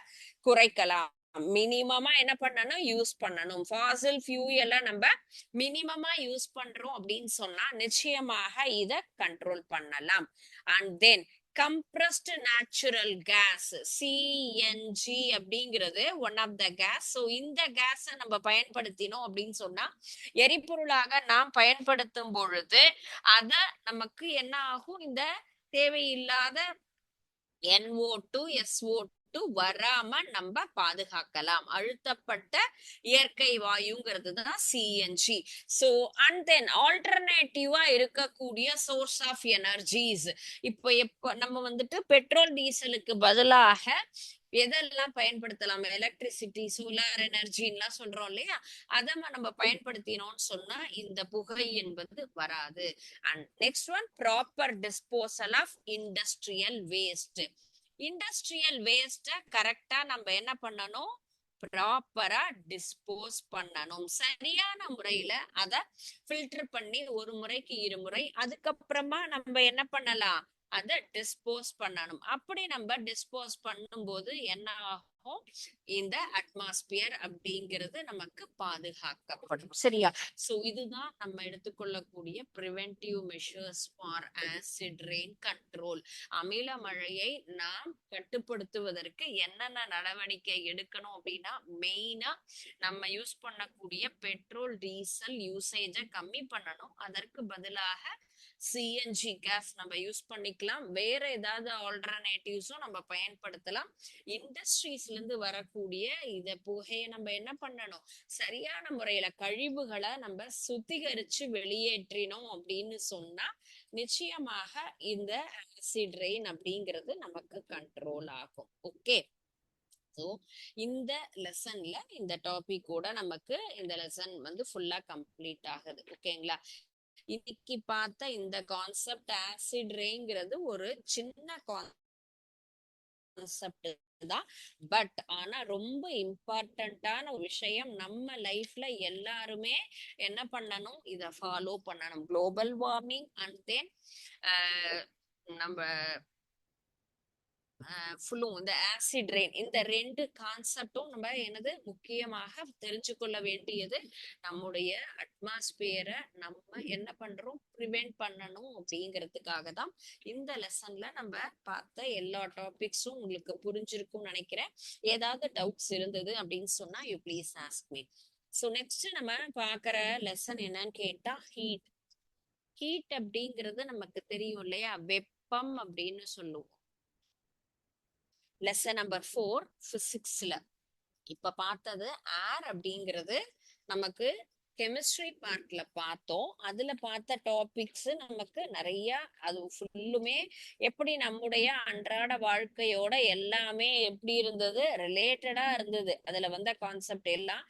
குறைக்கலாம். மினிமமா என்ன பண்ணணும்? யூஸ் பண்ணணும். ஃபாசில் ஃபியூயல நம்ம மினிமமா யூஸ் பண்றோம் அப்படின்னு சொன்னா நிச்சயமாக இத கண்ட்ரோல் பண்ணலாம். And then compressed natural gas, CNG அப்படிங்கிறது one of the gas. So இந்த கேஸை நம்ம பயன்படுத்தினோம் அப்படின்னு சொன்னா, எரிபொருளாக நாம் பயன்படுத்தும் பொழுது அத நமக்கு என்ன ஆகும்? இந்த தேவையில்லாத NO2 SO2 வராம நம்ம பாதுகாக்கலாம். அழுத்தப்பட்ட இயற்கை வாயுங்கிறது தான் சிஎன்ஜி. சோ அண்ட் தென் ஆல்டர்னேட்டிவா இருக்கக்கூடிய சோர்ஸ் ஆஃப் எனர்ஜிஸ். எப்ப நம்ம பெட்ரோல் டீசலுக்கு பதிலாக எதெல்லாம் பயன்படுத்தலாம்? எலக்ட்ரிசிட்டி, சோலார் எனர்ஜின்லாம் சொல்றோம் இல்லையா? அதை நம்ம பயன்படுத்தினோம்னு சொன்னா இந்த புகை என்பது வராது. And next one, proper disposal of industrial waste. Industrial வேஸ்ட கரெக்டா நம்ம என்ன பண்ணணும்? ப்ராப்பரா டிஸ்போஸ் பண்ணணும். சரியான முறையில அத ஃபில்டர் பண்ணி ஒரு முறைக்கு இருமுறை, அதுக்கப்புறமா நம்ம என்ன பண்ணலாம்? அதை டிஸ்போஸ் பண்ணணும். அப்படி நம்ம டிஸ்போஸ் பண்ணும்போது என்ன ஆகும்? இந்த அட்மாஸ்பியர் அப்படிங்கிறது நமக்கு பாதுகாக்கப்படும். சரியா? சோ இதுதான் நம்ம எடுத்துக்கொள்ளக்கூடிய preventive measures for acid rain control. அமில மழையை நாம் கட்டுப்படுத்துவதற்கு என்னென்ன நடவடிக்கை எடுக்கணும் அப்படின்னா, மெயினா நம்ம யூஸ் பண்ணக்கூடிய பெட்ரோல் டீசல் யூசேஜ கம்மி பண்ணணும். அதற்கு பதிலாக சிஎன்ஜி கேஸ் நம்ம யூஸ் பண்ணிக்கலாம். வேற ஏதாவது ஆல்டர்னேட்டிவ்ஸும் நம்ம பயன்படுத்தலாம். இண்டஸ்ட்ரீஸ்ல இருந்து வரக்கூடிய இத புகையை நம்ம என்ன பண்ணணும், சரியான முறையில கழிவுகளை நம்ம சுத்திகரிச்சு வெளியேற்றினோம் அப்படின்னு சொன்னா நிச்சயமாக இந்த ஆசிட் ரெயின் அப்படிங்கிறது நமக்கு கண்ட்ரோல் ஆகும். ஓகே, ஸோ இந்த லெசன்ல இந்த டாபிக்கோட நமக்கு இந்த லெசன் வந்து ஃபுல்லா கம்ப்ளீட் ஆகுது. ஓகேங்களா? இன்னைக்கு பார்த்த இந்த கான்செப்ட் ஆசிட் ரெயின்ங்கிறது ஒரு சின்ன கான்செப்ட் தான். பட் ஆனா ரொம்ப இம்பார்ட்டன்டான ஒரு விஷயம். நம்ம லைஃப்ல எல்லாருமே என்ன பண்ணணும், இத ஃபாலோ பண்ணணும். குளோபல் வார்மிங் அண்ட் தென் நம்ம ஃபுல்லும் இந்த ஆசிட் ரெயின், இந்த ரெண்டு கான்செப்டும் நம்ம என்னது முக்கியமாக தெரிஞ்சுக்கொள்ள வேண்டியது. நம்முடைய அட்மாஸ்பியரை நம்ம என்ன பண்றோம், ப்ரிவென்ட் பண்ணணும் அப்படிங்கிறதுக்காக தான் இந்த லெசன்ல நம்ம பார்த்த எல்லா டாபிக்ஸும் உங்களுக்கு புரிஞ்சிருக்கும்னு நினைக்கிறேன். ஏதாவது டவுட்ஸ் இருந்தது அப்படின்னு சொன்னா you please ask me. So next நம்ம பார்க்குற லெசன் என்னன்னு கேட்டா ஹீட். ஹீட் அப்படிங்கிறது நமக்கு தெரியும் இல்லையா, வெப்பம் அப்படின்னு சொல்லுவோம். லெசன் நம்பர் 4 பிசிக்ஸ்ல இப்ப பார்த்தது ஏர் அப்படிங்கிறது நமக்கு கெமிஸ்ட்ரி பார்ட்ல பார்த்தோம். அதுல பார்த்த டாபிக்ஸ் நமக்கு நிறைய, அது ஃபுல்லுமே எப்படி நம்முடைய அன்றாட வாழ்க்கையோட எல்லாமே எப்படி இருந்தது, ரிலேட்டடா இருந்தது. அதுல வந்த கான்செப்ட் எல்லாம்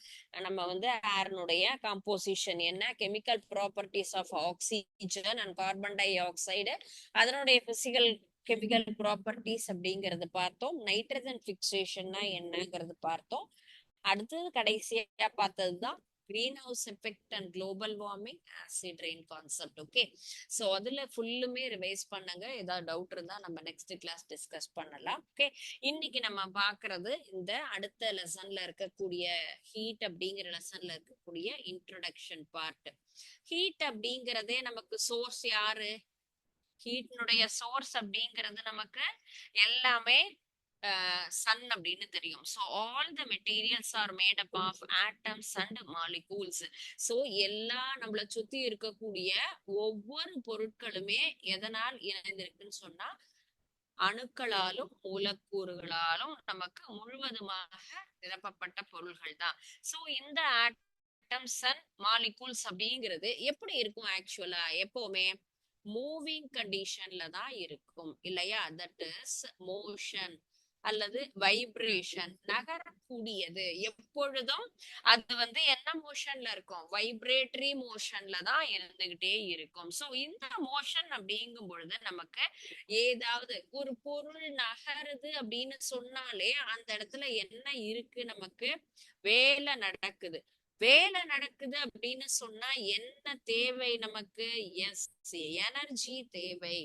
நம்ம வந்து ஏர்னுடைய காம்போசிஷன் என்ன, chemical properties of oxygen and carbon dioxide, அதனுடைய பிசிக்கல் கெமிக்கல் ப்ராப்பர்ட்டிஸ் அப்படிங்கறது பார்த்தோம். நைட்ரஜன் பிக்சேஷன்னா என்னங்கிறது பார்த்தோம். அடுத்தது கடைசியா பார்த்ததுதான் greenhouse effect and global warming, acid rain concept. Okay, so அதுல ஃபுல்லுமே ரிவைஸ் பண்ணுங்க. ஏதாவது டவுட் இருந்தா நம்ம நெக்ஸ்ட் கிளாஸ் டிஸ்கஸ் பண்ணலாம். ஓகே, இன்னைக்கு நம்ம பாக்குறது இந்த அடுத்த லெசன்ல இருக்கக்கூடிய ஹீட் அப்படிங்கிற லெசன்ல இருக்கக்கூடிய இன்ட்ரோடக்ஷன் பார்ட். ஹீட் அப்படிங்கறதே நமக்கு சோர்ஸ் யாரு, ஹீட்னுடைய சோர்ஸ் அப்படிங்கிறது நமக்கு எல்லாமே சன் அப்படின்னு தெரியும். So all the materials are made up of atoms and molecules. So எல்லா நம்மளை சுத்தி இருக்கக்கூடிய ஒவ்வொரு பொருட்களுமே எதனால் இணைந்திருக்குன்னு சொன்னா அணுக்களாலும் மூலக்கூறுகளாலும் நமக்கு முழுவதுமாக நிரப்பப்பட்ட பொருள்கள் தான். ஸோ இந்த ஆட்டம்ஸ் அண்ட் மாலிகூல்ஸ் அப்படிங்கிறது எப்படி இருக்கும் ஆக்சுவலா, எப்பவுமே மூவிங் கண்டிஷன்ல தான் இருக்கும் இல்லையா. தட் இஸ் மோஷன் அல்லது வைப்ரேஷன், நகரக்கூடியது. எப்பொழுதும் அது வந்து என்ன மோஷன்ல இருக்கும், வைப்ரேட்டரி மோஷன்ல தான் இருந்துகிட்டே இருக்கும். சோ இந்த மோஷன் அப்படிங்கும் பொழுது நமக்கு ஏதாவது ஒரு பொருள் நகருது அப்படின்னு சொன்னாலே அந்த இடத்துல என்ன இருக்கு, நமக்கு வேலை நடக்குது. வேலை நடக்குது அப்படின்னு சொன்னா என்ன தேவை நமக்கு, எஸ், எனர்ஜி தேவை.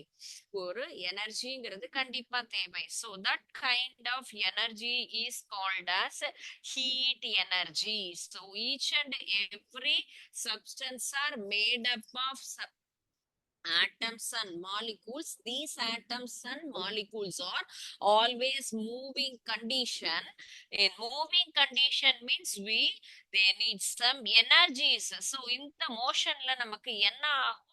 ஒரு எனர்ஜிங்கிறது கண்டிப்பா தேவை. So that kind of energy is called as heat energy. So each and every substance are made up of atoms and molecules. These atoms and molecules are always moving condition. In moving condition means they need some energies. So in the motion la நமக்கு என்ன ஆகும்,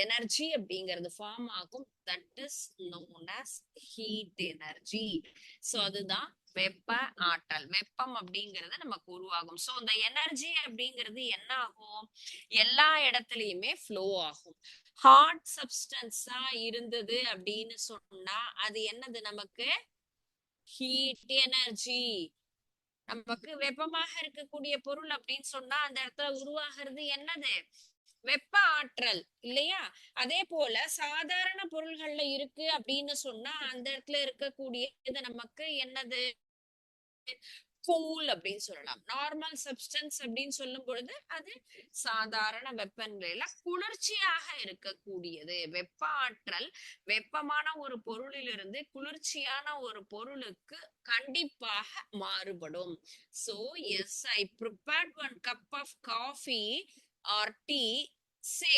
energy அப்படிங்கிறது form ஆகும். That is known as heat energy. So அதுதான் வெப்ப ஆற்றல். வெப்பம் அப்படிங்கிறது நமக்கு உருவாகும். சோ இந்த எனர்ஜி அப்படிங்கிறது என்ன ஆகும், எல்லா இடத்துலயுமே ஃப்ளோ ஆகும். ஹார்ட் சப்ஸ்டன்ஸா இருந்தது அப்படின்னு சொன்னா அது என்னது, நமக்கு ஹீட் எனர்ஜி. நமக்கு வெப்பமாக இருக்கக்கூடிய பொருள் அப்படின்னு சொன்னா அந்த இடத்துல உருவாகிறது என்னது, வெப்ப ஆற்றல் இல்லையா. அதே போல சாதாரண பொருள்கள்ல இருக்கு அப்படின்னு சொன்னா அந்த இடத்துல இருக்கக்கூடியது நமக்கு என்னது, கூல் அப்படின்னு சொல்லலாம். நார்மல் சப்ஸ்டன்ஸ் அப்படின்னு சொல்லும் பொழுது அது சாதாரண வெப்பநிலையில குளிர்ச்சியாக இருக்கக்கூடியது. வெப்ப ஆற்றல் வெப்பமான ஒரு பொருளிலிருந்து குளிர்ச்சியான ஒரு பொருளுக்கு கண்டிப்பாக மாறுபடும். So yes, I prepared 1 cup of coffee or tea. Say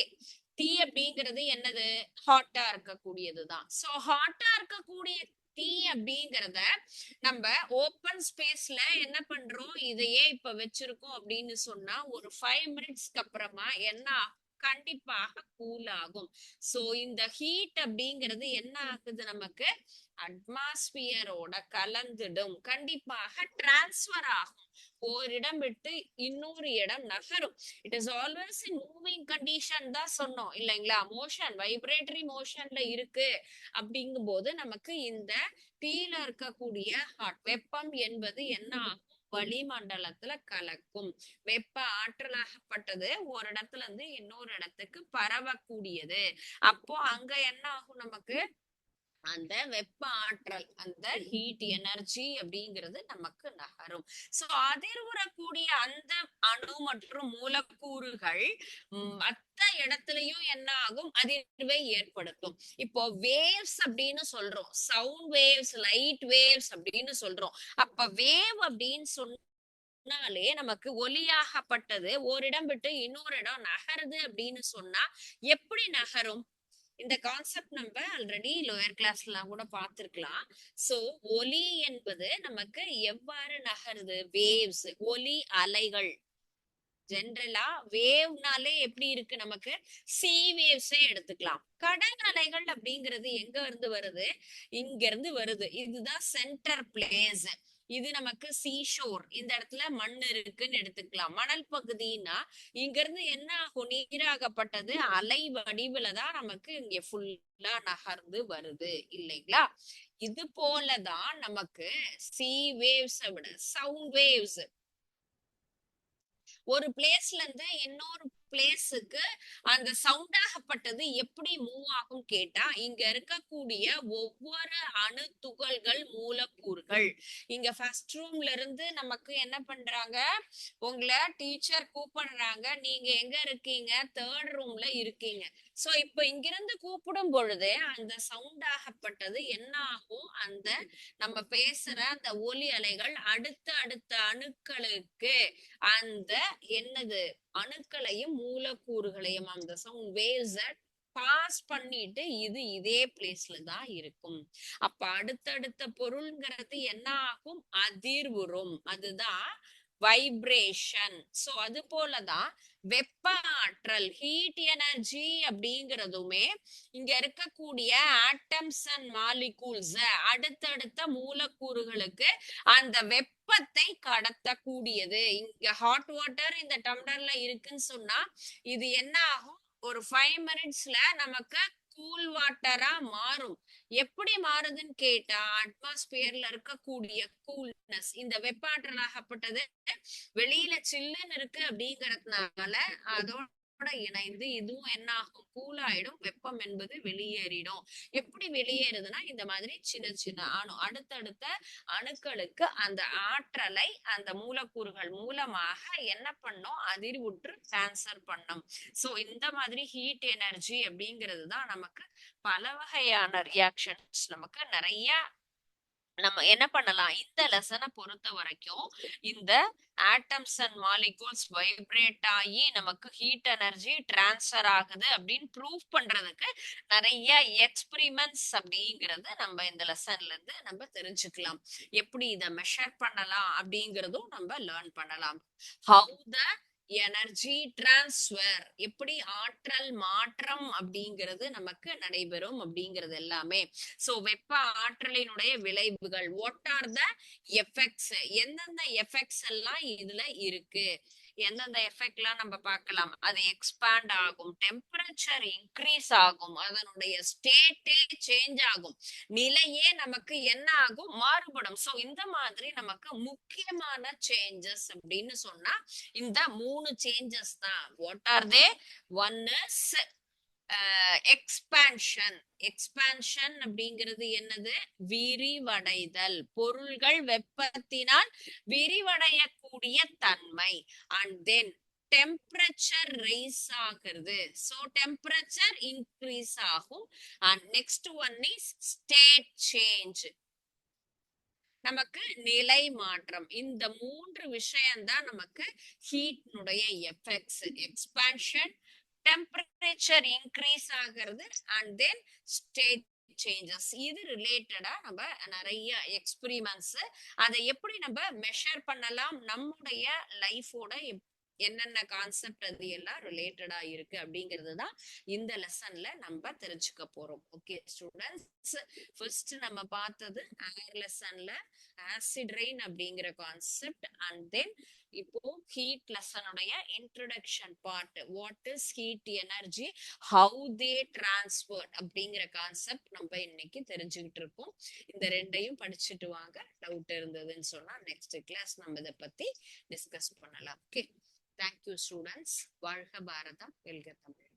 tea அப்படிங்கிறது என்னது? ஹாட்டா இருக்கக்கூடியதுதான். சோ ஹாட்டா இருக்கக்கூடிய டீ அப்படிங்கிறத நம்ம ஓப்பன் ஸ்பேஸ்ல என்ன பண்றோம், இதையே இப்ப வச்சிருக்கோம் அப்படின்னு சொன்னா ஒரு 5 மினிட்ஸ்க்கு அப்புறமா என்ன ஆகும்? கண்டிப்பாக கூல் ஆகும். சோ இந்த ஹீட் அப்படிங்கிறது என்ன ஆகுது? நமக்கு அட்மாஸ்பியரோட கலந்துடும், கண்டிப்பாக டிரான்ஸ்பர் ஆகும், ஓரிடம் விட்டு இன்னொரு இடம் நகரும். It is always in moving condition தான் சொன்னோம் இல்லைங்களா? மோஷன், வைப்ரேட்டரி மோஷன்ல இருக்கு. அப்படிங்கும் போது நமக்கு இந்த தீயில இருக்கக்கூடிய வெப்பம் என்பது என்ன ஆகும்? வளிமண்டலத்துல கலக்கும். வெப்ப ஆற்றலாகப்பட்டது ஒரு இடத்துல இருந்து இன்னொரு இடத்துக்கு பரவக்கூடியது. அப்போ அங்க என்ன ஆகும்? நமக்கு அந்த வெப்ப ஆற்றல், அந்த ஹீட் எனர்ஜி அப்படிங்கிறது நமக்கு நகரும். சோ அதிர்வுறக்கூடிய அந்த அணு மற்றும் மூலக்கூறுகள் மத்த இடத்துலயும் என்ன ஆகும்? அதிர்வை ஏற்படுத்தும். இப்போ வேவ்ஸ் அப்படின்னு சொல்றோம், சவுண்ட் வேவ்ஸ், லைட் வேவ்ஸ் அப்படின்னு சொல்றோம். அப்ப வேவ் அப்படின்னு சொன்னாலே நமக்கு ஒலியாகப்பட்டது ஓரிடம் விட்டு இன்னொரு இடம் நகருது அப்படின்னு சொன்னா எப்படி நகரும்? இந்த கான்செப்ட் நம்ம ஆல்ரெடி லோயர் கிளாஸ்லாம் கூட பார்த்திருக்கலாம். சோ ஒலி என்பது நமக்கு எவ்வாறு நகருது? வேவ்ஸ், ஒலி அலைகள். ஜென்ரலா வேவ்னாலே எப்படி இருக்கு? நமக்கு சி வேவ்ஸே எடுத்துக்கலாம். கடல் அலைகள் அப்படிங்கிறது எங்க இருந்து வருது? இங்க இருந்து வருது. இதுதான் சென்டர் பிளேஸ். இது நமக்கு சீஷோர், இந்த இடத்துல மண் இருக்குன்னு எடுத்துக்கலாம். மணல் பகுதினா இங்க இருந்து என்ன ஆகும்? நீராகப்பட்டது அலை வடிவுல தான் நமக்கு இங்க ஃபுல்லா நகர்ந்து வருது இல்லைங்களா? இது போலதான் நமக்கு சி வேவ்ஸ் விட சவுண்ட் வேவ்ஸ் ஒரு பிளேஸ்ல இருந்து இன்னொரு பிளேஸுக்கு அந்த சவுண்ட் ஆகப்பட்டது எப்படி மூவ் ஆகும் கேட்டா, இங்க இருக்கக்கூடிய ஒவ்வொரு அணு துகள்கள், மூலக்கூறுகள், இங்க ஃபர்ஸ்ட் ரூம்ல இருந்து நமக்கு என்ன பண்றாங்க? உங்களை டீச்சர் கூப்பிடுறாங்க, நீங்க எங்க இருக்கீங்க? 3rd ரூம்ல இருக்கீங்க. சோ இப்ப இங்கிருந்து கூப்பிடும் பொழுது அந்த சவுண்ட் ஆகப்பட்டது என்ன ஆகும்? அந்த நம்ம பேசுற அந்த ஒலி அலைகள் அடுத்த அடுத்த அணுக்களுக்கு அந்த என்னது அணுக்களையும் மூலக்கூறுகளையும் அந்த சவுண்ட் வேவ்ஸ பாஸ் பண்ணிட்டு இது இதே பிளேஸ்ல தான் இருக்கும். அப்ப அடுத்தடுத்த பொருள்ங்கிறது என்ன ஆகும்? அதிர்வுறும். அதுதான் வைப்ரேஷன். சோ அது போலதான் வெப்ப ஆற்றல், ஹீட் எனர்ஜி அப்படிங்கிறதுமே இங்க இருக்கக்கூடிய ஆட்டம்ஸ் அண்ட் மாலிகூல்ஸ், அடுத்தடுத்த மூலக்கூறுகளுக்கு அந்த வெப்பத்தை கடத்தக்கூடியது. இங்க ஹாட் வாட்டர் இந்த டம்ளர்ல இருக்குன்னு சொன்னா இது என்ன ஆகும்? ஒரு 5 மினிட்ஸ்ல நமக்கு கூல் வாட்டரா மாறும். எப்படி மாறுதுன்னு கேட்டா, அட்மாஸ்பியர்ல இருக்கக்கூடிய கூல்னஸ், இந்த வெப்பாற்றலாகப்பட்டது வெளியில சில்லுன்னு இருக்கு அப்படிங்கறதுனால அதோட இணைந்து இதுவும் என்ன ஆகும்? கூல் ஆயிடும், வெப்பம் என்பது வெளியேறிடும். எப்படி வெளியேறுதுன்னா இந்த மாதிரி சின்ன சின்ன அடுத்தடுத்த அணுக்களுக்கு அந்த ஆற்றலை அந்த மூலக்கூறுகள் மூலமாக என்ன பண்ணும்? அதிர்வுற்று டிரான்ஸ்ஃபர் பண்ணும். சோ இந்த மாதிரி ஹீட் எனர்ஜி அப்படிங்கிறது தான் நமக்கு பல வகையான ரியாக்ஷன்ஸ் நமக்கு நிறைய நம்ம என்ன பண்ணலாம்? இந்த லெசனை பொறுத்த வரைக்கும் இந்த ஆட்டம்ஸ் அண்ட் மாலிகூல்ஸ் வைப்ரேட் ஆகி நமக்கு ஹீட் எனர்ஜி டிரான்ஸ்ஃபர் ஆகுது அப்படின்னு ப்ரூவ் பண்றதுக்கு நிறைய எக்ஸ்பிரிமெண்ட்ஸ் அப்படிங்கறது நம்ம இந்த லெசன்ல இருந்து நம்ம தெரிஞ்சுக்கலாம். எப்படி இதை மெஷர் பண்ணலாம் அப்படிங்கறதும் நம்ம லேர்ன் பண்ணலாம். ஹவு த எனர்ஜி டிரான்ஸ்ஃபர், எப்படி ஆற்றல் மாற்றம் அப்படிங்கிறது நமக்கு நடைபெறும் அப்படிங்கிறது எல்லாமே. சோ வெப்ப ஆற்றலினுடைய விளைவுகள், வாட் ஆர் த எஃபெக்ட்ஸ், எந்தெந்த எஃபெக்ட்ஸ் எல்லாம் இதுல இருக்கு, எந்தெந்த எஃபெக்ட் எல்லாம் நம்ம பார்க்கலாம். அது எக்ஸ்பேண்ட் ஆகும், டெம்பரேச்சர் இன்க்ரீஸ் ஆகும், அதனுடைய ஸ்டேட்டே சேஞ்ச் ஆகும், நிலையே நமக்கு என்ன ஆகும்? மாறுபடும். சோ இந்த மாதிரி நமக்கு முக்கியமான சேஞ்சஸ் அப்படின்னு சொன்னா இந்த 3 சேஞ்சஸ் தான். What are they? One is expansion. Expansion அப்படிங்கிறது என்னது? விரிவடைதல். பொருள்கள் வெப்பத்தினால் விரிவடையக்கூடிய தன்மை. அண்ட் தென் டெம்பரேச்சர் ரைஸ் ஆகுறது. சோ டெம்பரேச்சர் இன்க்ரீஸ் ஆகும். And next one is state change, நமக்கு நிலை மாற்றம். இந்த மூன்று விஷயம்தான் நமக்கு ஹீட்னுடைய எஃபெக்ட்ஸ். எக்ஸ்பான்ஷன், டெம்பரேச்சர் இன்க்ரீஸ் ஆகிறது, அண்ட் தென் ஸ்டேட் சேஞ்சஸ். இது ரிலேட்டடா நம்ம நிறைய எக்ஸ்பிரிமெண்ட்ஸ், அதை எப்படி நம்ம மெஷர் பண்ணலாம், நம்முடைய லைஃபோட என்னென்ன கான்செப்ட் அது எல்லாம் ரிலேட்டடா இருக்கு அப்படிங்கிறது தான் இந்த லெசன்ல நம்ம தெரிஞ்சுக்க போறோம். ஓகே ஸ்டூடெண்ட்ஸ், ஃபர்ஸ்ட் நம்ம பார்த்தது ஏர் லெசன்ல ஆசிட் ரெயின் அப்படிங்கிற கான்செப்ட். அண்ட் தென் இப்போ ஹீட் லெசனுடைய introduction part, what is heat energy, how they transfer அப்படிங்கிற கான்செப்ட் நம்ம இன்னைக்கு தெரிஞ்சுக்கிட்டு இருக்கோம். இந்த ரெண்டையும் படிச்சுட்டு வாங்க. டவுட் இருந்ததுன்னு சொன்னா நெக்ஸ்ட் கிளாஸ் நம்ம இதை பத்தி டிஸ்கஸ் பண்ணலாம். Okay, thank you students. வாழ்க பாரதம், வெல்க தமிழ்.